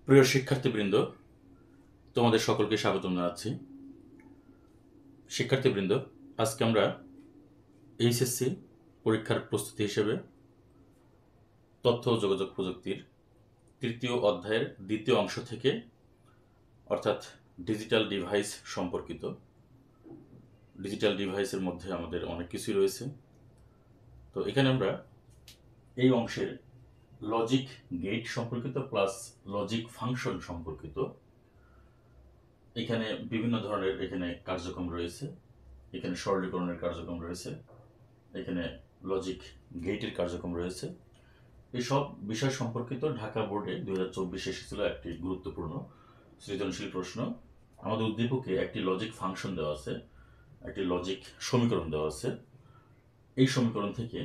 প্রিয় শিক্ষার্থীবৃন্দ, তোমাদের সকলকে স্বাগতম জানাচ্ছি। শিক্ষার্থীবৃন্দ, আজকে আমরা এইচএসসি পরীক্ষার প্রস্তুতি হিসেবে তথ্য ও যোগাযোগ প্রযুক্তির তৃতীয় অধ্যায়ের দ্বিতীয় অংশ থেকে, অর্থাৎ ডিজিটাল ডিভাইস সম্পর্কিত। ডিজিটাল ডিভাইসের মধ্যে আমাদের অনেক কিছুই রয়েছে। তো এখানে আমরা এই অংশের লজিক গেট সম্পর্কিত প্লাস লজিক ফাংশন সম্পর্কিত, এখানে বিভিন্ন ধরনের এখানে কার্যক্রম রয়েছে। এখানে সরলীকরণের কার্যক্রম রয়েছে, এখানে লজিক গেটের কার্যক্রম রয়েছে। এই সব বিষয় সম্পর্কিত ঢাকা বোর্ডে 2024 এসেছিল একটি গুরুত্বপূর্ণ সৃজনশীল প্রশ্ন। আমাদের উদ্দীপকে একটি লজিক ফাংশন দেওয়া আছে, একটি লজিক সমীকরণ দেওয়া আছে। এই সমীকরণ থেকে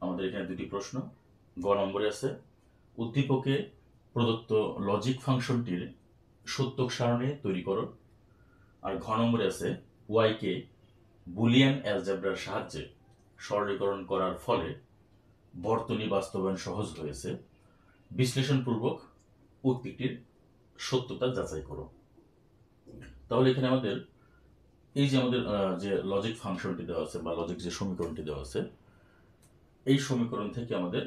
আমাদের এখানে দুটি প্রশ্ন। গ নম্বরে আছে উদ্দীপকে প্রদত্ত লজিক ফাংশনটির সত্যক সারণী তৈরি করো। আর ঘ নম্বরে আছে ওয়াইকে বুলিয়ান অ্যালজেব্রার সাহায্যে সরলীকরণ করার ফলে বর্তনী বাস্তবায়ন সহজ হয়েছে, বিশ্লেষণপূর্বক উক্তিটির সত্যতা যাচাই করো। তাহলে এখানে আমাদের এই যে আমাদের যে লজিক ফাংশনটি দেওয়া আছে বা লজিক যে সমীকরণটি দেওয়া আছে, এই সমীকরণ থেকে আমাদের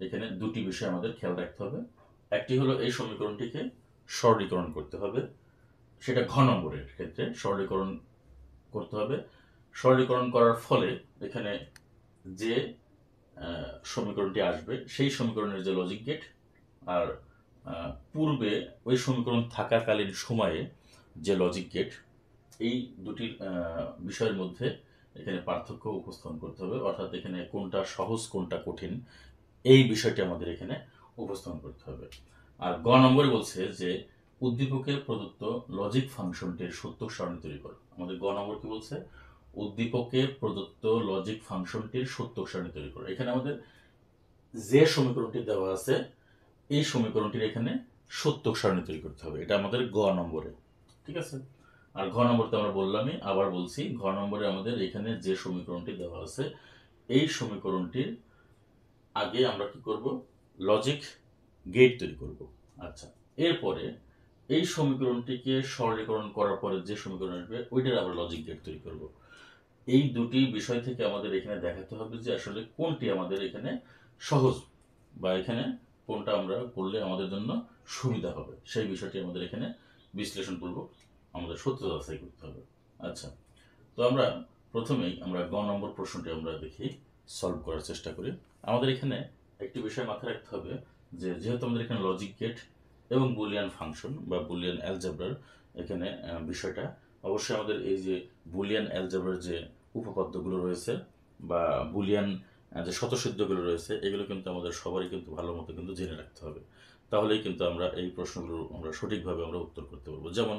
এখানে দুটি বিষয় আমাদের খেয়াল রাখতে হবে। একটি হলো এই সমীকরণটিকে সরলীকরণ করতে হবে, সেটা ঘ নম্বরের ক্ষেত্রে সরলীকরণ করতে হবে। সরলীকরণ করার ফলে এখানে যে সমীকরণটি আসবে সেই সমীকরণের যে লজিক গেট, আর পূর্বে ওই সমীকরণ থাকাকালীন সময়ে যে লজিক গেট, এই দুটির বিষয়ের মধ্যে এখানে পার্থক্য উপস্থাপন করতে হবে। অর্থাৎ এখানে কোনটা সহজ কোনটা কঠিন, এই বিষয়টি আমাদের এখানে উপস্থাপন করতে হবে। আর গ নম্বরে বলছে যে উদ্দীপকে প্রদত্ত লজিক ফাংশনটির সত্যক সারণী তৈরি করো। আমাদের গ নম্বর কি বলছে? উদ্দীপকে প্রদত্ত লজিক ফাংশনটির সত্যক সারণী তৈরি করো। এখানে আমাদের যে সমীকরণটি দেওয়া আছে এই সমীকরণটির এখানে সত্যক সারণী তৈরি করতে হবে। এটা আমাদের গ নম্বরে, ঠিক আছে। আর ঘ নম্বরতে আমরা বললামই, আবার বলছি, ঘ নম্বরে আমাদের এখানে যে সমীকরণটি দেওয়া আছে এই সমীকরণটির আগে আমরা কি করব? লজিক গেট তৈরি করব। আচ্ছা, এরপরে এই সমীকরণটিকে সরলীকরণ করার পরে যে সমীকরণ আসবে ওইটার আবার লজিক গেট তৈরি করব। এই দুটি বিষয় থেকে আমাদের এখানে দেখাতে হবে যে আসলে কোনটি আমাদের এখানে সহজ বা এখানে কোনটা আমরা করলে আমাদের জন্য সুবিধা হবে, সেই বিষয়টি আমাদের এখানে বিশ্লেষণপূর্বক আমাদের সত্যতা যাচাই করতে হবে। আচ্ছা, তো আমরা প্রথমেই আমরা গ নম্বর প্রশ্নটি আমরা দেখি, সলভ করার চেষ্টা করি। আমাদের এখানে একটি বিষয় মাথায় রাখতে হবে যে যেহেতু আমাদের এখানে লজিক গেট এবং বুলিয়ান ফাংশন বা বুলিয়ান অ্যালজেব্রার এখানে বিষয়টা, অবশ্যই আমাদের এই যে বুলিয়ান অ্যালজেব্রার যে উপপাদ্যগুলো রয়েছে বা বুলিয়ান যে স্বতঃসিদ্ধগুলো রয়েছে এগুলো কিন্তু আমাদের সবারই কিন্তু ভালো মতো কিন্তু জেনে রাখতে হবে। তাহলেই কিন্তু আমরা এই প্রশ্নগুলো আমরা সঠিকভাবে আমরা উত্তর করতে পারবো। যেমন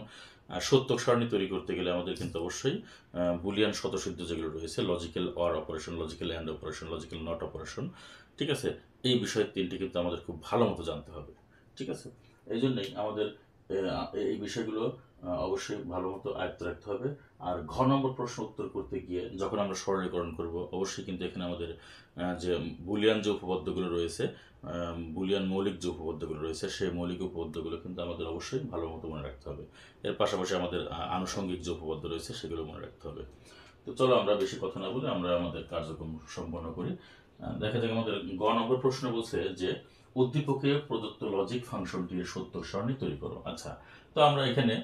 সত্যক সারণী তৈরি করতে গেলে আমাদের কিন্তু অবশ্যই বুলিয়ান স্বতঃসিদ্ধ যেগুলো রয়েছে, logical or operation, logical and operation, logical not operation, ঠিক আছে, এই বিষয় তিনটি কিন্তু আমাদের খুব ভালো মতো জানতে হবে, ঠিক আছে। এই জন্যই আমাদের এই বিষয়গুলো অবশ্যই ভালো মতো আয়ত্ত রাখতে হবে। আর ঘ নম্বর প্রশ্ন উত্তর করতে গিয়ে যখন আমরা সরলীকরণ করব, অবশ্যই কিন্তু এখানে আমাদের যে বুলিয়ান যে উপপাদ্যগুলো রয়েছে, বুলিয়ান মৌলিক যে উপপাদ্যগুলো রয়েছে সেই মৌলিক উপপাদ্যগুলো কিন্তু আমাদের অবশ্যই ভালো মতো মনে রাখতে হবে। এর পাশাপাশি আমাদের আনুষঙ্গিক যে উপপাদ্য রয়েছে সেগুলো মনে রাখতে হবে। তো চলো আমরা বেশি কথা না বলে আমরা আমাদের কার্যক্রম সম্পন্ন করি। দেখা যাক আমাদের গ নম্বর প্রশ্ন বলছে যে উদ্দীপকে প্রদত্ত লজিক ফাংশনটির সত্যক সারণী তৈরি করো। আচ্ছা, তো আমরা এখানে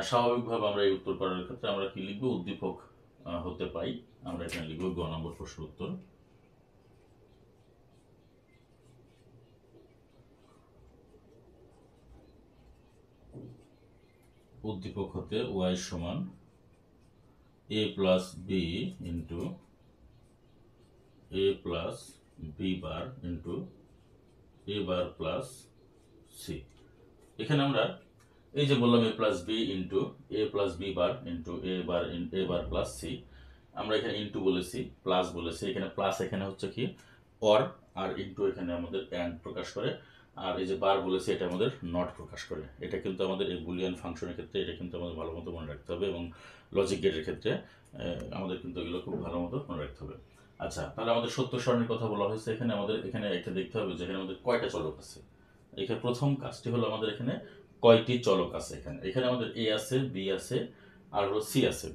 স্বাভাবিকভাবে আমরা এই উত্তর করার ক্ষেত্রে আমরা কি লিখবো? উদ্দীপক হতে পাই, আমরা এখানে লিখবো গ নম্বর প্রশ্নের উত্তর। উদ্দীপক হতে ওয়াই সমান a plus B into a plus B bar into a bar plus C. এখানে আমরা এই যে বললাম a plus B into a plus B bar into a bar plus C, আমরা এখানে ইন্টু বলেছি, প্লাস বলেছি। এখানে প্লাস এখানে হচ্ছে কি অর, আর ইন্টু এখানে আমাদের অ্যান্ড প্রকাশ করে, আর এই যে বার বলেছি এটা আমাদের নট প্রকাশ করে। এটা কিন্তু আমাদের এই বুলিয়ান ফাংশনের ক্ষেত্রে এটা কিন্তু আমাদের ভালো মতো মনে রাখতে হবে, এবং লজিক গেটের ক্ষেত্রে আমাদের কিন্তু এগুলো খুব ভালো মতো মনে রাখতে হবে। আচ্ছা, তাহলে আমাদের সত্য সারণীর কথা বলা হয়েছে। এখানে আমাদের এখানে একটা দেখতে হবে যে এখানে আমাদের কয়টা চলক আছে। এখানে প্রথম কাজটি হলো আমাদের এখানে কয়টি চলক আছে। এখানে আমাদের এ আছে, বি আছে, আর হলো সি আছে।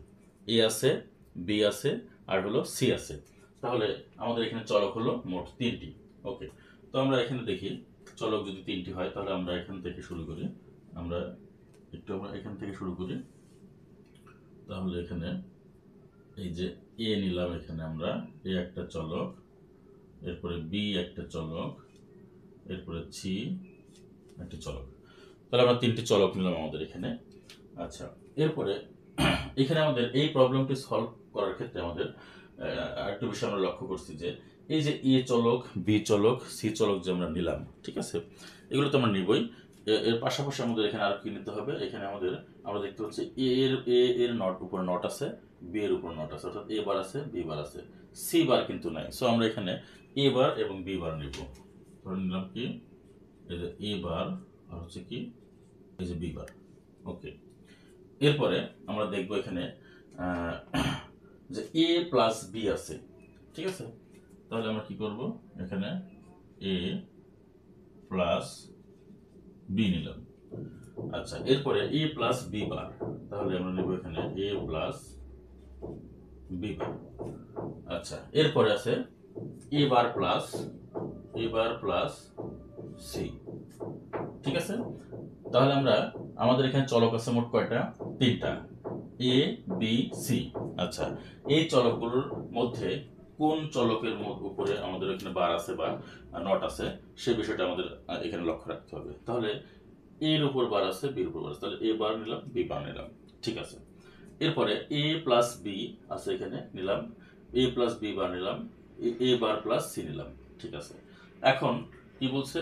এ আছে, বি আছে, আর হলো সি আছে। তাহলে আমাদের এখানে চলক হলো মোট 3টি। ওকে, তো আমরা এখানে দেখি চলক যদি 3টি হয় তাহলে আমরা এখান থেকে শুরু করি। আমরা এখান থেকে শুরু করি। তাহলে এখানে এই যে এ নিলাম, এখানে আমরা এ একটা চলক, এরপরে বি একটা চলক, এরপরে সি একটা চলক। তাহলে আমরা 3টি চলক নিলাম আমাদের এখানে। আচ্ছা, এরপরে এখানে আমাদের এই প্রবলেমটি সলভ করার ক্ষেত্রে আমাদের আরেকটা বিষয় আমরা লক্ষ্য করছি যে এই যে এ চলক, বি চলক, সি চলক যে আমরা নিলাম, ঠিক আছে, এগুলো তো আমরা নিবই। এর পাশাপাশি আমাদের এখানে আর কি নিতে হবে। এখানে আমরা দেখতে পাচ্ছি এর নট উপর নট আছে, বি এর উপর নট আছে, অর্থাৎ এ বার আছে, বি বার আছে, সি বার কিন্তু নাই। সো আমরা এখানে এ বার এবং বি বার নিব। ধরে নিলাম কি এই যে এ বার আর হচ্ছে কি এই যে বি বার। ওকে, এরপরে আমরা দেখব এখানে যে এ প্লাস বি আছে, ঠিক আছে। তাহলে আমরা কি করব, এখানে এ প্লাস বি নিলাম। আচ্ছা, এরপরে এ প্লাস বি বার, তাহলে আমরা নেব এখানে এ প্লাস বি বার। আচ্ছা, এরপরে আছে এ বার প্লাস সি, ঠিক আছে। তাহলে আমাদের এখানে চলক আছে মোট কয়টা, 3টা, এ বি সি। আচ্ছা, এই চলকগুলোর মধ্যে কোন চলকের উপরে আমাদের এখানে বার আছে বা নট আছে সেই বিষয়টা আমাদের এখানে লক্ষ্য রাখতে হবে। তাহলে এর উপর বার আছে, বির উপর বার আছে, তাহলে এ বার নিলাম, বি বার নিলাম, ঠিক আছে। এরপরে এ প্লাস বি আছে, এখানে নিলাম, এ প্লাস বি বার নিলাম, এ বার প্লাস সি নিলাম, ঠিক আছে। এখন কি বলছে,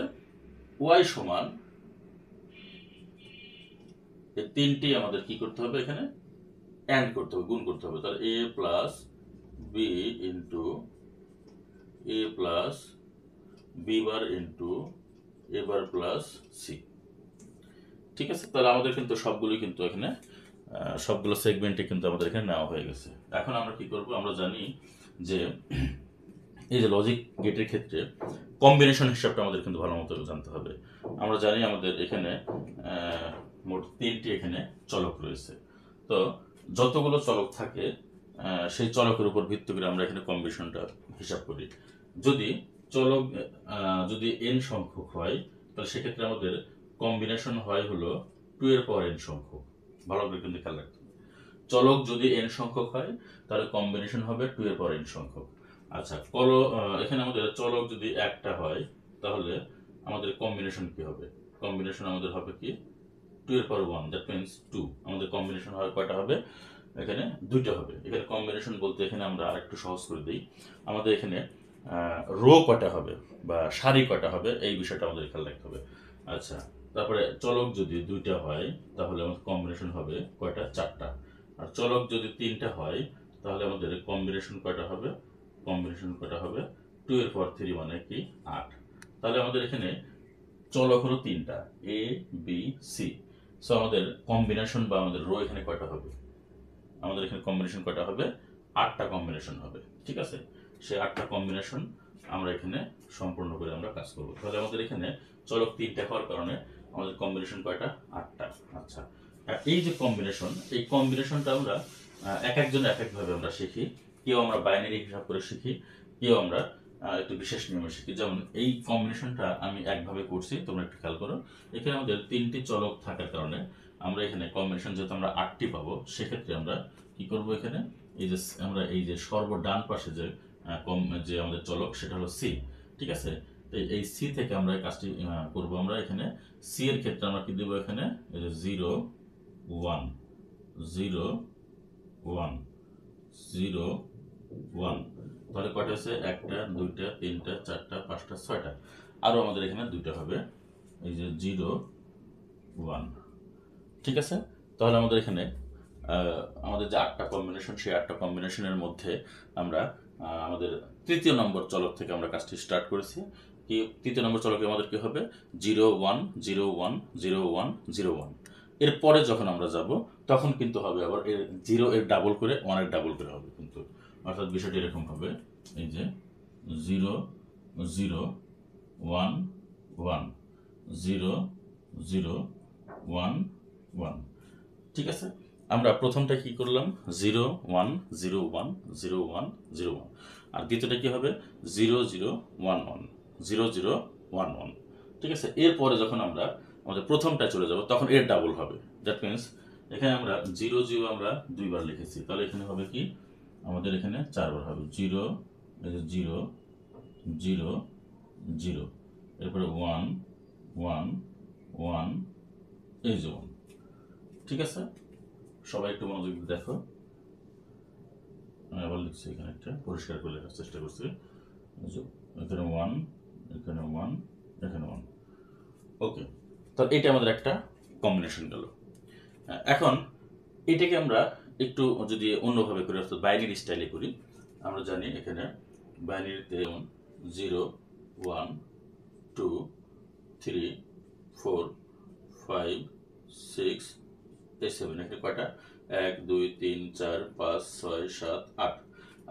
ওয়াই সমান এই 3টি আমাদের কি করতে হবে, এখানে অ্যান্ড করতে হবে, গুণ করতে হবে। তাহলে এ plus B into a plus B bar into A bar plus C, ঠিক আছে। তাহলে আমাদের কিন্তু সবগুলো সেগমেন্টে কিন্তু আমাদের এখানে নেওয়া হয়ে গেছে। এখন আমরা কি করব, আমরা জানি যে এই যে লজিক গেটের ক্ষেত্রে কম্বিনেশন হিসাবটা আমাদের কিন্তু ভালো মতো জানতে হবে। আমরা জানি আমাদের এখানে মোট 3টি এখানে চলক রয়েছে। তো যতগুলো চলক থাকে সেই চলকের উপর ভিত্তি করে আমরা এখানে কম্বিনেশনটা হিসাব করি। যদি চলক যদি n সংখ্যক হয় তাহলে সেক্ষেত্রে আমাদের কম্বিনেশন হয় হলো 2 এর পাওয়ার n সংখ্যক। ভালো করে কিন্তু খেয়াল রাখতে হবে। চলক যদি n সংখ্যক হয় তাহলে কম্বিনেশন হবে 2 এর পাওয়ার n সংখ্যক। আচ্ছা, এখানে আমাদের চলক যদি একটা হয় তাহলে আমাদের কম্বিনেশন কি হবে, কম্বিনেশন আমাদের হবে কি 2 এর পাওয়ার 1, দ্যাট মিন্স 2। আমাদের কম্বিনেশন হয় কয়টা হবে, এখানে 2টা হবে। এখানে কম্বিনেশন বলতে এখানে আমরা আরেকটু সহজ করে দিই, আমাদের এখানে রো কয়টা হবে বা সারি কয়টা হবে এই বিষয়টা আমাদের খেয়াল রাখতে হবে। আচ্ছা, তারপরে চলক যদি 2টা হয় তাহলে আমাদের কম্বিনেশন হবে কয়টা, 4টা। আর চলক যদি 3টা হয় তাহলে আমাদের কম্বিনেশন কয়টা হবে, 2 এর পাওয়ার 3 মানে কি 8। তাহলে আমাদের এখানে চলক হলো 3টা, এ বি সি। সো আমাদের কম্বিনেশন বা আমাদের রো এখানে কয়টা হবে, আমাদের এখানে কম্বিনেশন কয়টা হবে, 8টা কম্বিনেশন হবে, ঠিক আছে। সেই 8টা কম্বিনেশন আমরা এখানে সম্পূর্ণ করে আমরা কাজ করব। তাহলে আমাদের এখানে চলক 3টা হওয়ার কারণে আমাদের কম্বিনেশন কয়টা, 8টা। আচ্ছা, এই যে এই কম্বিনেশনটা আমরা এক একজনে এক একভাবে আমরা শিখি। কেউ আমরা বাইনারি হিসাব করে শিখি, কেউ আমরা একটু বিশেষ নিয়মে শিখি। যেমন এই কম্বিনেশনটা আমি একভাবে করছি, তোমরা একটু খেয়াল করো। এখানে আমাদের 3টি চলক থাকার কারণে আমরা এখানে কম্বিনেশন যেহেতু আমরা 8টি পাবো, সেক্ষেত্রে আমরা কি করব, এখানে আমরা এই যে সর্বডান পাশে যে আমাদের চলক সেটা হলো সি, ঠিক আছে। এই সি থেকে আমরা এই কাজটি করব। আমরা এখানে সি এর ক্ষেত্রে আমরা কি দেব, এখানে 0 1 0 1 0 1। তাহলে কয়টা আছে, 1টা 2টা 3টা 4টা 5টা 6টা, আরো আমাদের এখানে 2টা হবে, এই যে 0 1, ঠিক আছে। তাহলে আমাদের এখানে আমাদের যে 8টা কম্বিনেশন, সেই 8টা কম্বিনেশনের মধ্যে আমরা আমাদের 3য় নম্বর চলক থেকে আমরা কাজটি স্টার্ট করেছি। কি 3য় নম্বর চলকে আমাদের কি হবে, 0 1 0 1 0 1 0 1। এরপরে যখন আমরা যাব তখন কিন্তু হবে আবার 0 এর ডাবল করে 1 এর ডাবল করে হবে কিন্তু, অর্থাৎ বিষয়টি এরকম হবে, এই যে 0 0 1 1, 0 0 1 1। ঠিক আছে, আমরা প্রথমটা কি করলাম 0 1 0 1 0 1 0 1, আর দ্বিতীয়টা কি হবে 0 0 1 1 0 0 1 1। ঠিক আছে, এরপরে যখন আমরা আমাদের প্রথমটা চলে যাব তখন এর ডাবল হবে। দ্যাট মিনস এখানে আমরা 0 0 আমরা দুইবার লিখেছি, তাহলে এখানে হবে কি আমাদের এখানে 4 বার হবে 0 0 0 0, এরপরে 1 1 1 এই যে 1। ঠিক আছে, সবাই একটু মনোযোগ দিয়ে দেখো, আমি আবার লিখছি এখানে একটা পরিষ্কার করে লেখার চেষ্টা করছি। এখানে 1 এখানে 1 এখানে 1। ওকে, তো এটা আমাদের একটা কম্বিনেশন গেল। এখন এটাকে আমরা একটু যদি অন্যভাবে করি, অর্থাৎ বাইনারি স্টাইলে করি, আমরা জানি এখানে বাইনারিতে 0 1 2 3 4 5 6 7, এখানে কয়টা 1 2 3 4 5 6 7 8।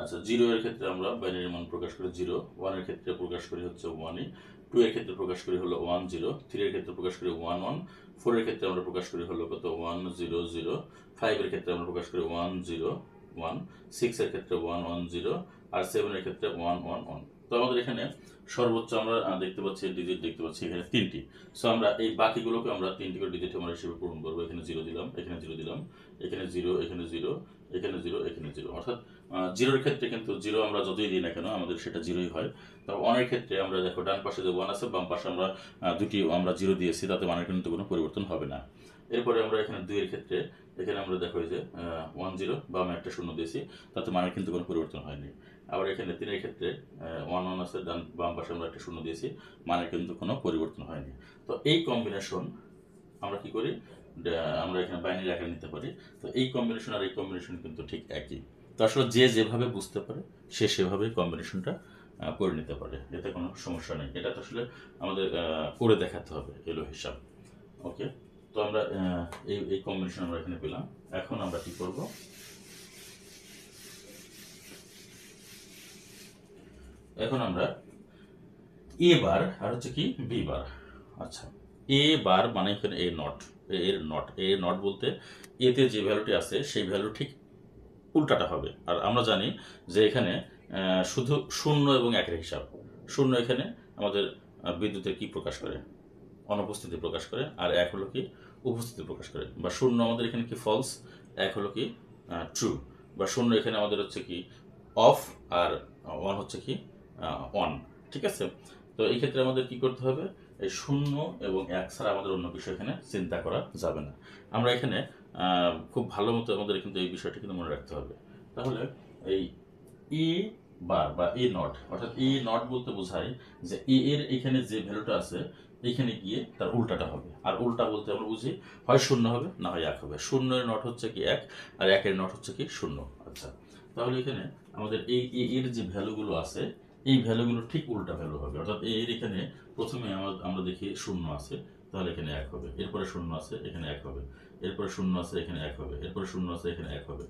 আচ্ছা, 0 এর ক্ষেত্রে আমরা বাইনারি মান প্রকাশ করি 0, 1 এর ক্ষেত্রে প্রকাশ করি হচ্ছে 1, 2 এর ক্ষেত্রে প্রকাশ করি হলো 1 0, 3 এর ক্ষেত্রে প্রকাশ করি 1 1, 4 এর ক্ষেত্রে আমরা প্রকাশ করি হলো কত 1 0 0, 5 এর ক্ষেত্রে আমরা প্রকাশ করি 1 0 1, 6 এর ক্ষেত্রে 1 1 0, আর 7 এর ক্ষেত্রে 1 1 1। তো আমাদের এখানে সর্বোচ্চ আমরা দেখতে পাচ্ছি ডিজিট দেখতে পাচ্ছি এখানে 3টি। সো আমরা এই বাকিগুলোকে আমরা 3টি করে ডিজিট আমরা হিসেবে পূরণ করবো। এখানে 0 দিলাম, এখানে 0 দিলাম, এখানে 0 এখানে 0 এখানে 0 এখানে 0, অর্থাৎ 0 এর ক্ষেত্রে কিন্তু 0 আমরা যতই দিই না কেন আমাদের সেটা 0ই হয়। তবে 1 এর ক্ষেত্রে আমরা দেখো ডান পাশে যে 1 আছে, বাম পাশে আমরা দুটি আমরা 0 দিয়েছি, তাতে মানের কিন্তু কোনো পরিবর্তন হবে না। এরপরে আমরা এখানে 2 এর ক্ষেত্রে এখানে আমরা দেখো যে 1 0 বামে একটা শূন্য দিয়েছি, তাতে মানের কিন্তু কোনো পরিবর্তন হয়নি। আবার এখানে 3 এর ক্ষেত্রে 1 1 আছে, ডান বাম পাশে আমরা একটা শূন্য দিয়েছি, মানের কিন্তু কোনো পরিবর্তন হয়নি। তো এই কম্বিনেশন আমরা কি করি, আমরা এখানে বাইনারি আকারে নিতে পারি। তো এই কম্বিনেশন আর এই কম্বিনেশন কিন্তু ঠিক একই। তো আসলে যে যেভাবে বুঝতে পারে সে সেভাবেই কম্বিনেশনটা করে নিতে পারে, এতে কোনো সমস্যা নেই। এটা তো আসলে আমাদের করে দেখাতে হবে এলো হিসাব। ওকে, তো আমরা এই কম্বিনেশন আমরা এখানে পেলাম। এখন আমরা কি করব, এখন আমরা এ বার আর হচ্ছে কি বি বার। আচ্ছা, এ বার মানে এখানে এ নট, এর নট, এ নট বলতে এতে যে ভ্যালুটি আছে সেই ভ্যালু ঠিক উল্টাটা হবে। আর আমরা জানি যে এখানে শুধু 0 এবং 1-এর হিসাব। 0 এখানে আমাদের বিদ্যুতের কি প্রকাশ করে, অনুপস্থিতি প্রকাশ করে, আর 1 হলো কি উপস্থিতি প্রকাশ করে। বা 0 আমাদের এখানে কি ফলস, 1 হলো কি ট্রু। বা 0 এখানে আমাদের হচ্ছে কি অফ, আর 1 হচ্ছে কি অন। ঠিক আছে, তো এই ক্ষেত্রে আমাদের কি করতে হবে, এই 0 এবং 1 ছাড়া আমাদের অন্য কিছু এখানে চিন্তা করা যাবে না। আমরা এখানে খুব ভালো মতো আমাদের কিন্তু এই বিষয়টা কিন্তু মনে রাখতে হবে। তাহলে এই ই বার বা এ নট, অর্থাৎ এ নট বলতে বোঝায় যে এ এর এখানে যে ভ্যালুটা আছে এখানে গিয়ে তার উল্টাটা হবে। আর উল্টা বলতে আমরা বুঝি হয় 0 হবে না হয় 1 হবে। 0 এর নট হচ্ছে কি 1, আর 1 এর নট হচ্ছে কি 0। আচ্ছা, তাহলে এখানে আমাদের এই এ এর যে ভ্যালুগুলো আছে এই ভ্যালুগুলো ঠিক উল্টা ভ্যালু হবে। অর্থাৎ এর এখানে প্রথমে আমরা দেখি 0 আছে, তাহলে এখানে 1 হবে। এরপরে 0 আছে, এখানে 1 হবে। এরপরে 0 আছে, এখানে 1 হবে। এরপরে 0 আছে, এখানে 1 হবে।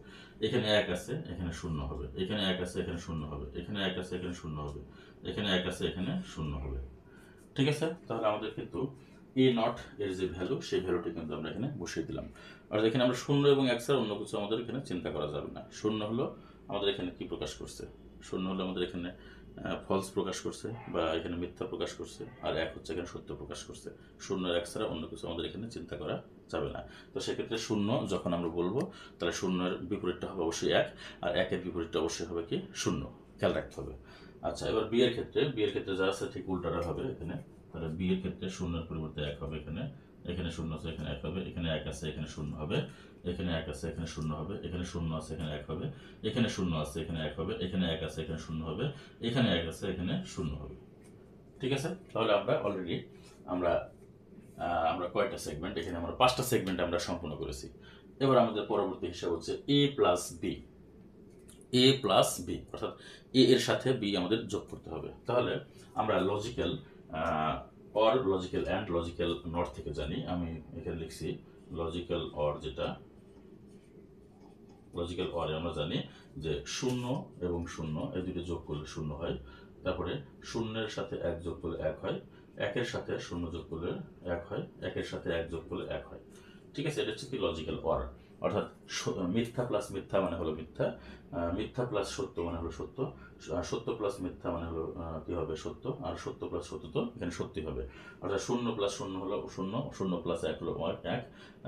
এখানে 1 আছে, এখানে 0 হবে। এখানে 1 আছে, এখানে 0 হবে। এখানে 1 আছে, এখানে 0 হবে। এখানে 1 আছে, এখানে 0 হবে। ঠিক আছে, তাহলে আমাদের কিন্তু এ নট এর যে ভ্যালু সেই ভ্যালুটি কিন্তু আমরা এখানে বসিয়ে দিলাম। আর এখানে আমরা 0 এবং 1 ছাড়া অন্য কিছু আমাদের এখানে চিন্তা করা যাবে না। 0 হলো আমাদের এখানে কি প্রকাশ করছে, 0 হলো আমাদের এখানে ফলস প্রকাশ করছে বা এখানে মিথ্যা প্রকাশ করছে, আর 1 হচ্ছে এখানে সত্য প্রকাশ করছে। 0 আর 1 ছাড়া অন্য কিছু আমাদের এখানে চিন্তা করা যাবে না। তো সেক্ষেত্রে 0 যখন আমরা বলবো তাহলে 0 এর বিপরীতটা হবে অবশ্যই 1, আর 1 এর বিপরীতটা অবশ্যই হবে কি 0, খেয়াল রাখতে হবে। আচ্ছা, এবার বি এর ক্ষেত্রে যা আছে ঠিক উল্টাটা হবে এখানে। তাহলে বি এর ক্ষেত্রে 0 এর পরিবর্তে 1 হবে এখানে। এখানে 0 আছে, এখানে 1 হবে। এখানে 1 আছে, এখানে 0 হবে। এখানে 1 আছে, এখানে 0 হবে। এখানে 0 আছে, এখানে 1 হবে। এখানে 0 আছে, এখানে 1 হবে। এখানে 1 আছে, এখানে 0 হবে। এখানে 1 আছে, এখানে 0 হবে। ঠিক আছে, তাহলে আমরা অলরেডি আমরা আমরা কয়টা সেগমেন্ট, এখানে আমরা 5টা সেগমেন্ট আমরা সম্পূর্ণ করেছি। এবার আমাদের পরবর্তী হিসাব হচ্ছে এ প্লাস বি। এ প্লাস বি অর্থাৎ এ এর সাথে বি আমাদের যোগ করতে হবে। তাহলে আমরা logical or, logical and, logical not থেকে জানি। আমি এখানে লিখছি লজিক্যাল অর, যেটা লজিক্যাল অরে আমরা জানি যে 0 এবং 0 এই দুটো যোগ করলে 0 হয়। তারপরে 0 এর সাথে 1 যোগ করলে 1 হয়। একের সাথে শূন্য যোগ করলে এক হয়, একের সাথে এক যোগ করলে এক হয়। ঠিক আছে, এটা হচ্ছে কি লজিক্যাল অর, অর্থাৎ মিথ্যা প্লাস মিথ্যা মানে হলো মিথ্যা, মিথ্যা প্লাস সত্য মানে হলো সত্য, সত্য প্লাস মিথ্যা মানে হলো কি হবে সত্য, আর সত্য প্লাস সত্য তো এখানে সত্যি হবে। অর্থাৎ শূন্য প্লাস শূন্য হলো শূন্য, শূন্য প্লাস এক হলো এক,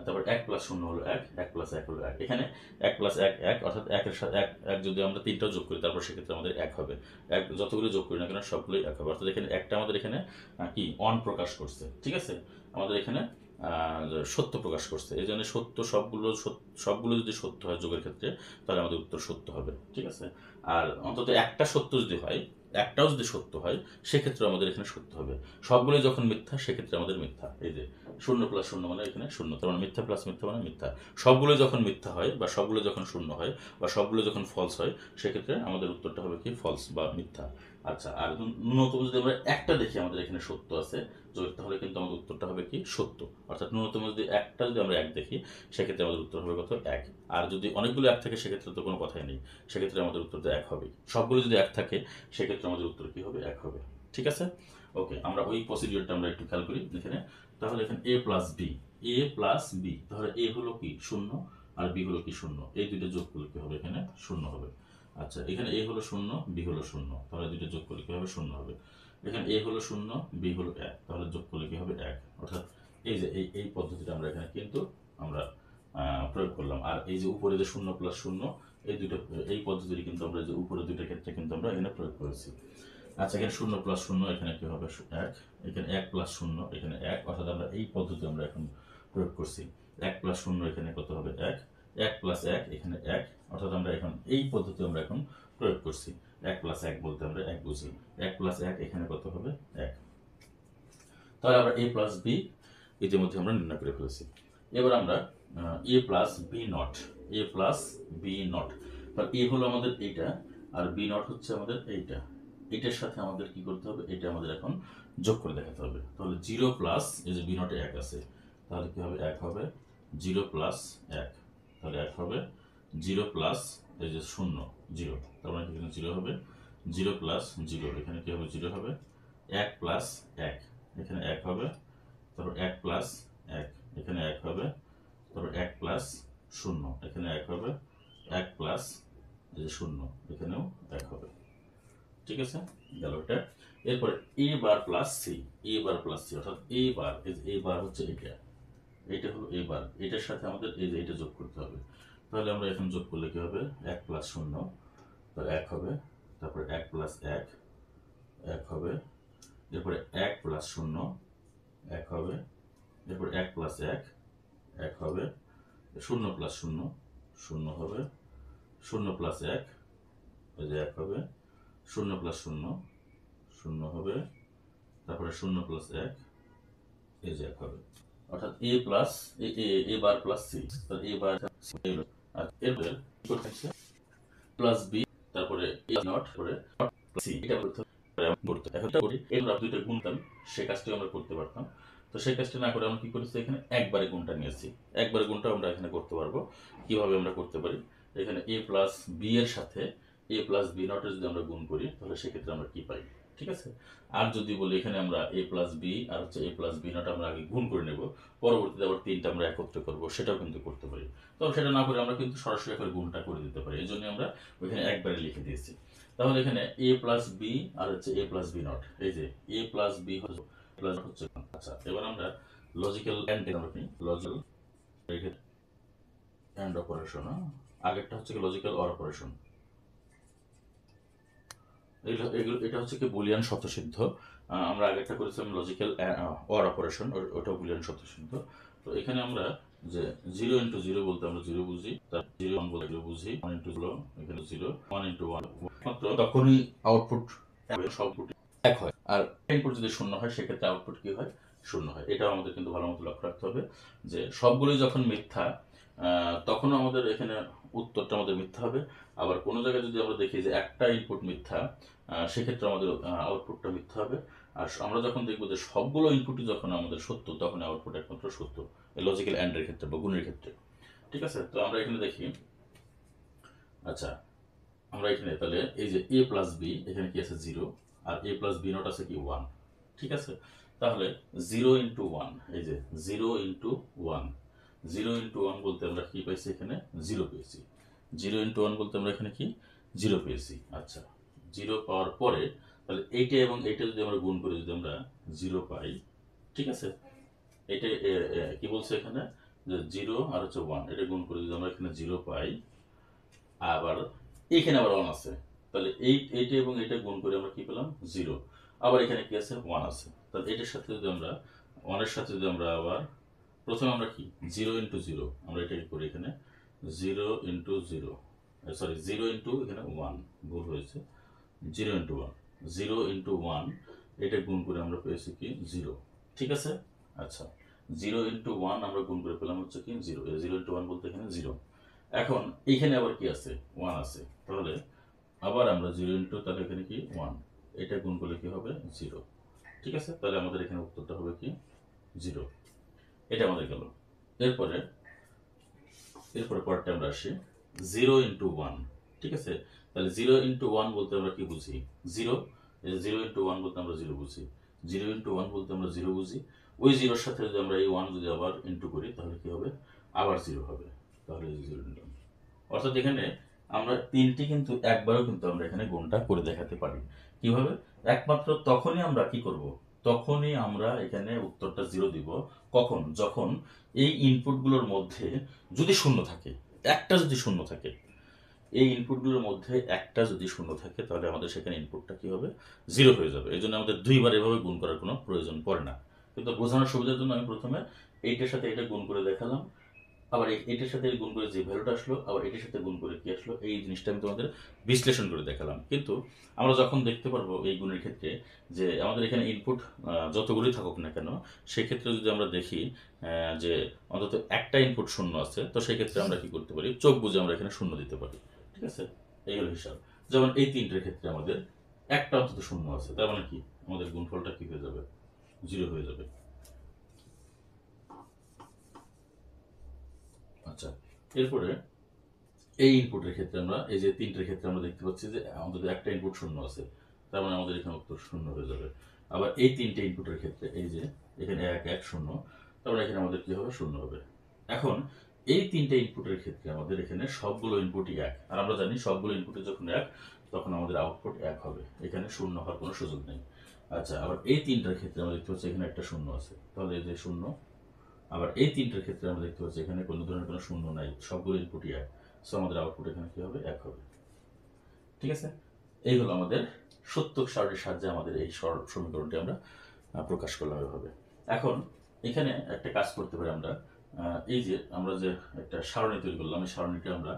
তারপর এক প্লাস শূন্য হলো এক, এক প্লাস এক হলো এক। এখানে এক প্লাস এক এক, অর্থাৎ একের সাথে এক এক যদি আমরা তিনটাও যোগ করি তারপর সেক্ষেত্রে আমাদের এক হবে। এক যতগুলো যোগ করি না কেন সবগুলোই এক হবে। অর্থাৎ এখানে একটা আমাদের এখানে কি অন প্রকাশ করছে। ঠিক আছে, আমাদের এখানে সত্য প্রকাশ করছে। এই জন্য সত্য সবগুলো যদি সত্য হয় যোগের ক্ষেত্রে তাহলে আমাদের উত্তর সত্য হবে। ঠিক আছে, আর অন্তত একটা সত্য যদি হয়, একটাও যদি সত্য হয় সেক্ষেত্রে আমাদের এখানে সত্য হবে। সবগুলো যখন মিথ্যা সেক্ষেত্রে আমাদের মিথ্যা। এই যে শূন্য প্লাস শূন্য মানে এখানে শূন্য, তার মানে মিথ্যা প্লাস মিথ্যা মানে মিথ্যা। সবগুলো যখন মিথ্যা হয় বা সবগুলো যখন শূন্য হয় বা সবগুলো যখন ফলস হয় সেক্ষেত্রে আমাদের উত্তরটা হবে কি ফলস বা মিথ্যা। আচ্ছা, আর ন্যূনতম যদি আমরা একটা দেখি আমাদের এখানে সত্য আছে যোগ, তাহলে কিন্তু আমাদের উত্তরটা হবে কি সত্য। অর্থাৎ ন্যূনতম যদি একটা যদি আমরা এক দেখি সেক্ষেত্রে আমাদের উত্তর হবে কত এক। আর যদি অনেকগুলো এক থাকে সেক্ষেত্রে তো কোনো কথাই নেই, সেক্ষেত্রে আমাদের উত্তরটা এক হবে। সবগুলো যদি এক থাকে সেক্ষেত্রে আমাদের উত্তর কি হবে এক হবে। ঠিক আছে, ওকে, আমরা ওই প্রসিডিওরটা আমরা একটু খেয়াল করি এখানে। তাহলে এখানে a plus B, A plus B, তাহলে এ হলো কি শূন্য আর বি হলো কি শূন্য, এই দুইটা যোগ করলে কি হবে এখানে শূন্য হবে। আচ্ছা, এখানে এ হলো শূন্য বি হলো শূন্য, তাহলে দুইটা যোগ করলে কি হবে শূন্য হবে। এখানে এ হলো শূন্য বি হলো এক, তাহলে যোগ করলে কি হবে এক। অর্থাৎ এই যে এই পদ্ধতিটা আমরা এখানে কিন্তু আমরা প্রয়োগ করলাম। আর এই যে উপরে যে শূন্য প্লাস শূন্য এই দুটো এই পদ্ধতিটি কিন্তু আমরা যে উপরে দুইটার ক্ষেত্রে কিন্তু আমরা এখানে প্রয়োগ করেছি। আচ্ছা, এখানে শূন্য প্লাস শূন্য এখানে কি হবে এক, এখানে এক প্লাস শূন্য এখানে এক, অর্থাৎ আমরা এই পদ্ধতি আমরা এখন প্রয়োগ করছি। এক প্লাস শূন্য এখানে কত হবে এক, এক প্লাস এক এখানে এক, অর্থাৎ আমরা এখন এই পদ্ধতি আমরা এখন প্রয়োগ করছি। এক প্লাস এক বলতে আমরা এক বুঝি, এক প্লাস এক এখানে কত হবে এক। তাহলে আমরা এ প্লাস বি ইতিমধ্যে আমরা নির্ণয় করে ফেলেছি। এবার আমরা a plus B not, a plus B not, তাহলে এ হলো আমাদের এইটা আর বি নট হচ্ছে আমাদের এইটা, এটার সাথে আমাদের কি করতে হবে, এটা আমাদের এখন যোগ করে দেখাতে হবে। তাহলে জিরো প্লাস এই যে বি নটে এক আছে তাহলে কি হবে এক হবে, জিরো প্লাস এক তাহলে এক হবে, জিরো প্লাস এই যে শূন্য জিরো, তার মানে এখানে জিরো হবে, জিরো প্লাস জিরো এখানে কি হবে জিরো হবে, এক প্লাস এক এখানে এক হবে, তারপর এক প্লাস এক এখানে এক হবে, তারপর এক প্লাস শূন্য এখানে এক হবে, এক প্লাস এই যে শূন্য এখানেও এক হবে। ঠিক আছে, গেল এটা। এরপরে এ বার প্লাস সি, এ বার প্লাস সি, অর্থাৎ এ বার, এ বার হচ্ছে এটা, এটা হলো এ বার, এটার সাথে আমাদের এই যে এটা যোগ করতে হবে। তাহলে আমরা এখন যোগ করলে কি হবে এক প্লাস শূন্য তাহলে এক হবে, তারপরে এক প্লাস এক এক হবে, এরপরে এক প্লাস শূন্য এক হবে, এরপর এক প্লাস এক এক হবে, শূন্য প্লাস শূন্য শূন্য হবে, শূন্য প্লাস এক এই যে এক হবে, শূন্য প্লাস শূন্য শূন্য হবে, তারপরে শূন্য প্লাস এক এই যে এক হবে। অর্থাৎ এ প্লাস এ বার প্লাস সি, তাহলে এ বার আর এরপরে কি করতে হচ্ছে প্লাস বি, তারপরে এ নট করে সি, এটা করতে করতে এখন করি এর দুইটা গুণতাম, সে কাজটি আমরা করতে পারতাম। তো সেই কাজটা না করে আমরা কি করেছি এখানে একবারে গুণটা নিয়েছি, একবারে গুণটা আমরা এখানে করতে পারবো। কিভাবে আমরা করতে পারি, এখানে এ প্লাস বি এর সাথে এ প্লাস বি নটের যদি আমরা গুণ করি তাহলে সেক্ষেত্রে আমরা কি পাই। ঠিক আছে, আর যদি বলি এখানে আমরা এ প্লাস বি আর হচ্ছে এ প্লাস বি নট আমরা আগে গুণ করে নেব, পরবর্তীতে আবার তিনটা আমরা একত্রে করবো, সেটাও কিন্তু করতে পারি। তবে সেটা না করে আমরা কিন্তু সরাসরি একবার গুণটা করে দিতে পারি, এই জন্য আমরা ওইখানে একবারে লিখে দিয়েছি। তাহলে এখানে এ প্লাস বি আর হচ্ছে এ প্লাস বি নট, এই যে এ প্লাস বি প্লাস হচ্ছে। আচ্ছা, এবার আমরা logical and logical and operation, আগেরটা হচ্ছে কি লজিক্যাল অর অপারেশন, এটা হচ্ছে কি বুলিয়ান শর্তসিদ্ধ। আমরা আগেরটা করেছিলাম লজিক্যাল অর অপারেশন, ওটাও বুলিয়ান শর্তসিদ্ধ। তো এখানে আমরা যে জিরো ইন্টু জিরো বলতে আমরা জিরো বুঝি, তার জিরো ওয়ান বলতে জিরো বুঝি, ওয়ান ইন্টু জিরো এখানে জিরো, ওয়ান ইন্টু ওয়ান, মাত্র তখনই আউটপুট সবগুলো এক হয়। আর ইনপুট যদি শূন্য হয় সেক্ষেত্রে আউটপুট কি হয় শূন্য হয়। এটাও আমাদের কিন্তু ভালো মতো লক্ষ্য রাখতে হবে যে সবগুলোই যখন মিথ্যা তখনও আমাদের এখানে উত্তরটা আমাদের মিথ্যা হবে। আবার কোনো জায়গায় যদি আমরা দেখি যে একটা ইনপুট মিথ্যা সেক্ষেত্রে আমাদের আউটপুটটা মিথ্যা হবে। আর আমরা যখন দেখবো যে সবগুলো ইনপুটই যখন আমাদের সত্য তখন আউটপুট একমাত্র সত্য, লজিক্যাল অ্যান্ডের ক্ষেত্রে বা গুণের ক্ষেত্রে। ঠিক আছে, তো আমরা এখানে দেখি। আচ্ছা, আমরা এখানে তাহলে এই যে এ প্লাস বি এখানে কি আছে জিরো আর এ প্লাস বি নট আছে কি ওয়ান। ঠিক আছে, তাহলে 0 × 1, এই যে 0 × 1, 0 × 1 বলতে আমরা কি পাইছি এখানে 0 পেয়েছি। 0 × 1 বলতে আমরা এখানে কি 0 পেয়েছি। আচ্ছা, 0 পাওয়ার পরে তাহলে এইটা এবং এইটা যদি আমরা গুণ করে যদি আমরা 0 পাই, ঠিক আছে, এটা কি বলছে এখানে যে 0 আর হচ্ছে 1, এটা গুণ করে যদি আমরা এখানে 0 পাই, আবার এইখানে আবার 1 আছে, তাহলে এইটা এবং এটা গুণ করে আমরা কি পেলাম 0, আবার এখানে কি আছে 1 আছে। তাহলে এটার সাথে যদি আমরা 1 এর সাথে যদি আমরা আবার প্রথমে আমরা কি 0 × 0, আমরা এটাকে করি এখানে 0 × 0, সরি 0 × এখানে 1, ভুল হয়েছে, 0 × 1, 0 × 1 এটা গুণ করে আমরা পেয়েছি কি 0, ঠিক আছে। আচ্ছা, 0 × 1 আমরা গুণ করে পেলাম হচ্ছে কি 0, 0 × 1 বলতে এখানে 0। এখন এইখানে আবার কি আছে 1 আছে, তাহলে আবার আমরা 0 × তাহলে এখানে কি 1, এটা গুণ করলে কি হবে 0, ঠিক আছে। তাহলে আমাদের এখানে উত্তরটা হবে কি 0, এটা আমাদের গেল। এরপরে পরেরটা আমরা আসি 0 × 1, ঠিক আছে। তাহলে 0 × 1 বলতে আমরা কি বুঝি 0, এই যে 0 × 1 বলতে আমরা 0 বুঝি, 0 × 1 বলতে আমরা 0 বুঝি। ওই 0-র সাথে যদি আমরা এই 1 যদি আবার ইন্টু করি তাহলে কি হবে আবার 0 হবে, তাহলে 0 × 1, অর্থাৎ এখানে আমরা তিনটি কিন্তু একবারও কিন্তু আমরা এখানে গুণটা করে দেখাতে পারি। কিভাবে? একমাত্র তখনই আমরা কি করব, তখনই আমরা এখানে উত্তরটা 0 দিব কখন, যখন এই ইনপুটগুলোর মধ্যে যদি শূন্য থাকে, একটা যদি শূন্য থাকে, এই ইনপুটগুলোর মধ্যে একটা যদি শূন্য থাকে, তাহলে আমাদের সেখানে ইনপুটটা কি হবে 0 হয়ে যাবে। এই জন্য আমাদের দুইবার এভাবে গুণ করার কোনো প্রয়োজন পড়ে না। কিন্তু বোঝানোর সুবিধার জন্য আমি প্রথমে এইটার সাথে এটা গুণ করে দেখালাম, আবার এটার সাথে গুণ করে যে ভ্যালুটা আসলো, আবার এটার সাথে গুণ করে কি আসলো, এই জিনিসটা আমি তোমাদের বিশ্লেষণ করে দেখালাম। কিন্তু আমরা যখন দেখতে পারবো এই গুণের ক্ষেত্রে যে আমাদের এখানে ইনপুট যতগুলি থাকুক না কেন, সেক্ষেত্রে যদি আমরা দেখি যে অন্তত একটা ইনপুট শূন্য আছে, তো সেই ক্ষেত্রে আমরা কি করতে পারি, চোখ বুঝে আমরা এখানে শূন্য দিতে পারি, ঠিক আছে। এই হলো হিসাব। যেমন এই তিনটের ক্ষেত্রে আমাদের একটা অন্তত শূন্য আছে, তার মানে কি আমাদের গুণফলটা কি হয়ে যাবে 0 হয়ে যাবে। আচ্ছা, এরপরে এই ইনপুটের ক্ষেত্রে আমরা এই যে তিনটের ক্ষেত্রে আমরা দেখতে পাচ্ছি যে আমাদের একটা ইনপুট শূন্য আছে, তার মানে আমাদের এখানে উত্তর শূন্য হয়ে যাবে। আবার এই তিনটে ইনপুটের ক্ষেত্রে এই যে এখানে 1 1 0, তার মানে এখানে আমাদের কি হবে শূন্য হবে। এখন এই তিনটে ইনপুটের ক্ষেত্রে আমাদের এখানে সবগুলো ইনপুটই 1, আর আমরা জানি সবগুলো ইনপুটে যখন 1 তখন আমাদের আউটপুট 1 হবে, এখানে শূন্য হওয়ার কোনো সুযোগ নেই। আচ্ছা, আবার এই তিনটার ক্ষেত্রে আমরা দেখতে পাচ্ছি এখানে একটা শূন্য আছে, তাহলে এই যে শূন্য। আবার এই তিনটার ক্ষেত্রে আমরা দেখতে পাচ্ছি এখানে কোনো ধরনের কোনো শূন্য নাই, সবগুলো ইনপুটই 1, সো আমাদের আউটপুট এখানে কি হবে 1 হবে, ঠিক আছে। এই হলো আমাদের সত্যক সারণীর সাহায্যে আমাদের এই সমীকরণটি আমরা প্রকাশ করলাম এভাবে। এখন এখানে একটা কাজ করতে পারি আমরা, এই যে আমরা যে একটা সারণী তৈরি করলাম, এই সারণীটা আমরা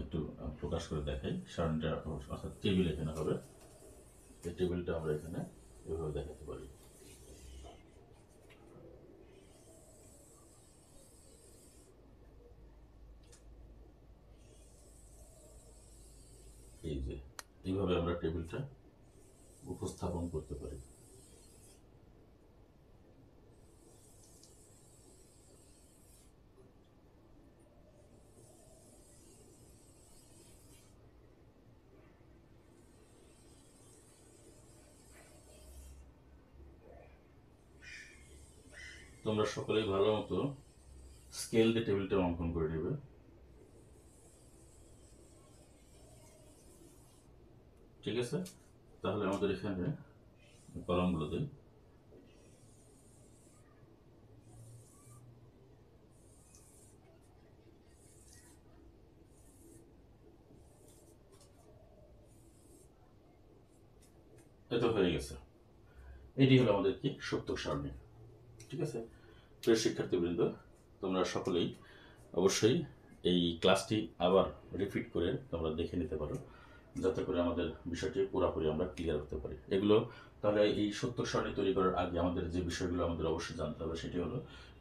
একটু প্রকাশ করে দেখাই। সারণীটা অর্থাৎ টেবিল এখানে হবে, এই টেবিলটা আমরা এখানে এভাবে দেখাতে পারি। এই যে এইভাবে আমরা টেবিলটা উপস্থাপন করতে পারি। তোমরা সকলেই ভালো মতো স্কেল দিয়ে টেবিলটা অঙ্কন করে নেবে। ঠিক আছে, তাহলে আমাদের এখানে কলমগুলো দিই। এত হয়ে গেছে, এটি হলো আমাদের কি সত্যক সারণী। ঠিক আছে, প্রিয় শিক্ষার্থীবৃন্দ, তোমরা সকলেই অবশ্যই এই ক্লাসটি আবার রিপিট করে তোমরা দেখে নিতে পারো, যাতে করে আমাদের বিষয়টি পুরোপুরি আমরা ক্লিয়ার করতে পারি। এগুলো তাহলে এই সত্যক সারণী তৈরি করার আগে আমাদের যে বিষয়গুলো আমাদের অবশ্যই জানতে হবে সেটি হলো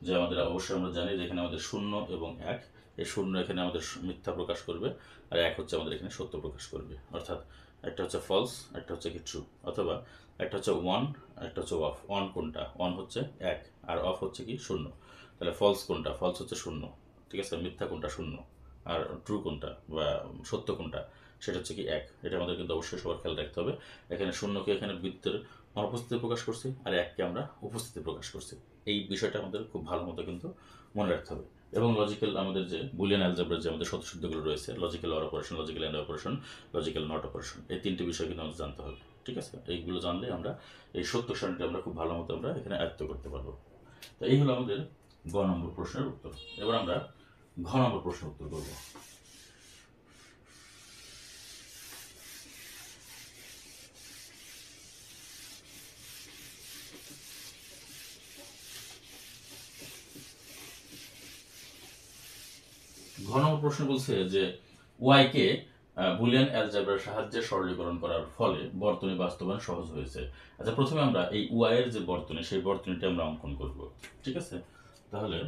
যে আমাদের অবশ্যই আমরা জানি যে এখানে আমাদের 0 এবং 1, এই 0 এখানে আমাদের মিথ্যা প্রকাশ করবে, আর 1 হচ্ছে আমাদের এখানে সত্য প্রকাশ করবে। অর্থাৎ একটা হচ্ছে ফলস, একটা হচ্ছে কি ট্রু, অথবা একটা হচ্ছে 1, একটা হচ্ছে অফ। অন কোনটা? অন হচ্ছে 1, আর অফ হচ্ছে কি 0। তাহলে ফলস কোনটা? ফলস হচ্ছে 0, ঠিক আছে। মিথ্যা কোনটা? 0। আর ট্রু কোনটা বা সত্য কোনটা? সেটা হচ্ছে কি 1। এটা আমাদের কিন্তু অবশ্যই সবার খেয়াল রাখতে হবে। এখানে 0কে এখানে বৃত্তের অনুপস্থিতি প্রকাশ করছি, আর এককে আমরা উপস্থিতি প্রকাশ করছি। এই বিষয়টা আমাদের খুব ভালো মতো কিন্তু মনে রাখতে হবে। এবং লজিক্যাল আমাদের যে বুলিয়ান অ্যালজেব্রার যে আমাদের শতসূত্রগুলো রয়েছে, logical or operation, logical and operation, logical not operation, এই তিনটি বিষয় কিন্তু আমাদের জানতে হবে। ঠিক আছে, এইগুলো জানলে আমরা এই সত্য সারণীটা আমরা খুব ভালো মতো আমরা এখানে আয়ত্ত করতে পারবো। তো এই হলো আমাদের গ নম্বর প্রশ্নের উত্তর। এবার আমরা ঘ নম্বর প্রশ্নের উত্তর করবো। ঘ নম্বর প্রশ্ন বলছে যে ওয়াইকে বুলিয়ান অ্যালজেব্রার সাহায্যে সরলীকরণ করার ফলে বর্তনী বাস্তবায়ন সহজ হয়েছে। আচ্ছা, প্রথমে আমরা এই ওয়াই এর যে বর্তনী, সেই বর্তনীটা আমরা অঙ্কন করব। ঠিক আছে, তাহলে